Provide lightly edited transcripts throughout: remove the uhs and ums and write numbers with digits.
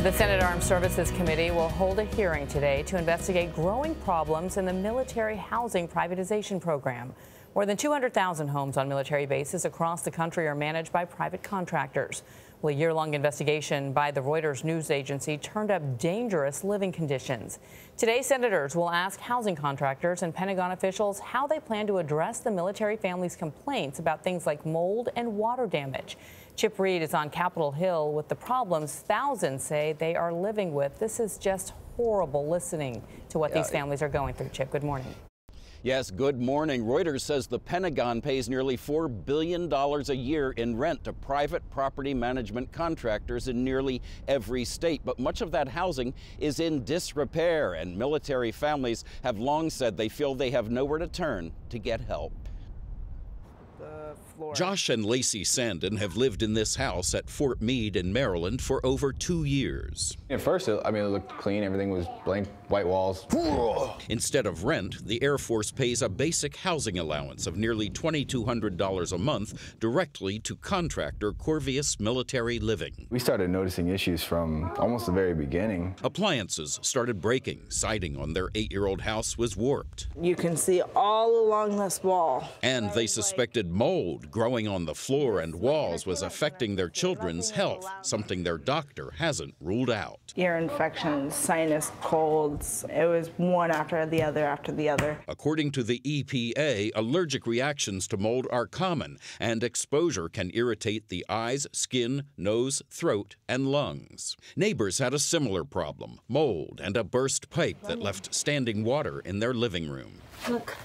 The Senate Armed Services Committee will hold a hearing today to investigate growing problems in the military housing privatization program. More than 200,000 homes on military bases across the country are managed by private contractors. Well, a year-long investigation by the Reuters news agency turned up dangerous living conditions. Today, senators will ask housing contractors and Pentagon officials how they plan to address the military families' complaints about things like mold and water damage. Chip Reid is on Capitol Hill with the problems thousands say they are living with. This is just horrible listening to what these families are going through. Chip, good morning. Yes, good morning. Reuters says the Pentagon pays nearly $4 billion a year in rent to private property management contractors in nearly every state. But much of that housing is in disrepair, and military families have long said they feel they have nowhere to turn to get help. Josh and Lacey Sandin have lived in this house at Fort Meade in Maryland for over 2 years. At first, it looked clean. Everything was blank, white walls. Instead of rent, the Air Force pays a basic housing allowance of nearly $2,200 a month directly to contractor Corvius Military Living. We started noticing issues from almost the very beginning. Appliances started breaking. Siding on their 8-year-old house was warped. You can see all along this wall. And they suspected mold growing on the floor and walls was affecting their children's health, something their doctor hasn't ruled out. Ear infections, sinus colds, it was one after the other after the other. According to the EPA, allergic reactions to mold are common, and exposure can irritate the eyes, skin, nose, throat, and lungs. Neighbors had a similar problem, mold and a burst pipe that left standing water in their living room. Look.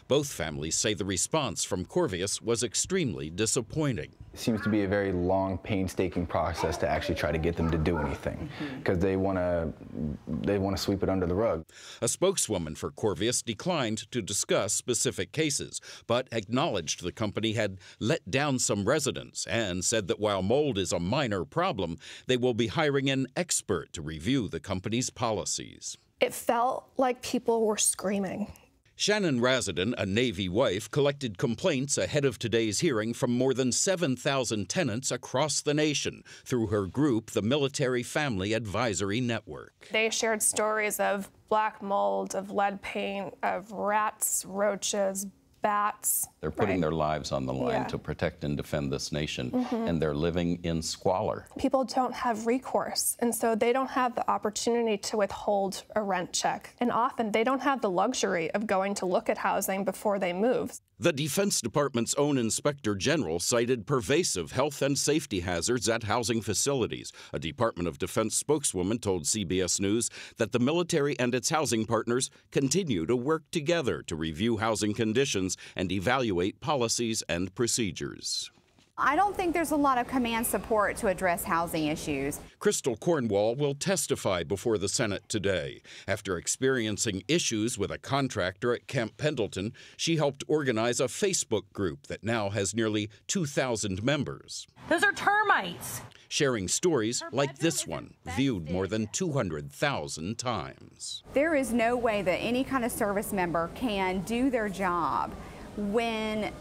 Both families say the response from Corvius was extremely disappointing. It seems to be a very long, painstaking process to actually try to get them to do anything, because they want to sweep it under the rug. A spokeswoman for Corvius declined to discuss specific cases, but acknowledged the company had let down some residents and said that while mold is a minor problem, they will be hiring an expert to review the company's policies. It felt like people were screaming. Shannon Razadin, a Navy wife, collected complaints ahead of today's hearing from more than 7,000 tenants across the nation through her group, the Military Family Advisory Network. They shared stories of black mold, of lead paint, of rats, roaches, bats. They're putting their lives on the line to protect and defend this nation, and they're living in squalor. People don't have recourse, and so they don't have the opportunity to withhold a rent check. And often they don't have the luxury of going to look at housing before they move. The Defense Department's own Inspector General cited pervasive health and safety hazards at housing facilities. A Department of Defense spokeswoman told CBS News that the military and its housing partners continue to work together to review housing conditions and evaluate policies and procedures. I don't think there's a lot of command support to address housing issues. Crystal Cornwall will testify before the Senate today. After experiencing issues with a contractor at Camp Pendleton, she helped organize a Facebook group that now has nearly 2,000 members. Those are termites. Sharing stories like this one, viewed more than 200,000 times. There is no way that any kind of service member can do their job when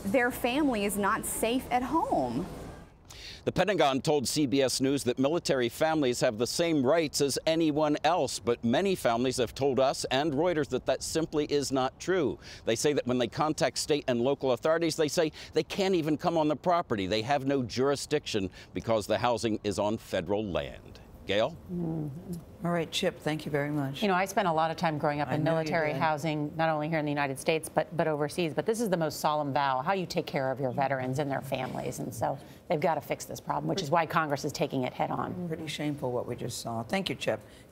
their family is not safe at home. The Pentagon told CBS News that military families have the same rights as anyone else, but many families have told us and Reuters that that simply is not true. They say that when they contact state and local authorities, they say they can't even come on the property. They have no jurisdiction because the housing is on federal land. Gayle? All right, Chip, thank you very much. You know, I spent a lot of time growing up in military housing, not only here in the United States, but overseas. But this is the most solemn vow, how you take care of your veterans and their families. And so they've got to fix this problem, which is why Congress is taking it head on. Pretty shameful what we just saw. Thank you, Chip.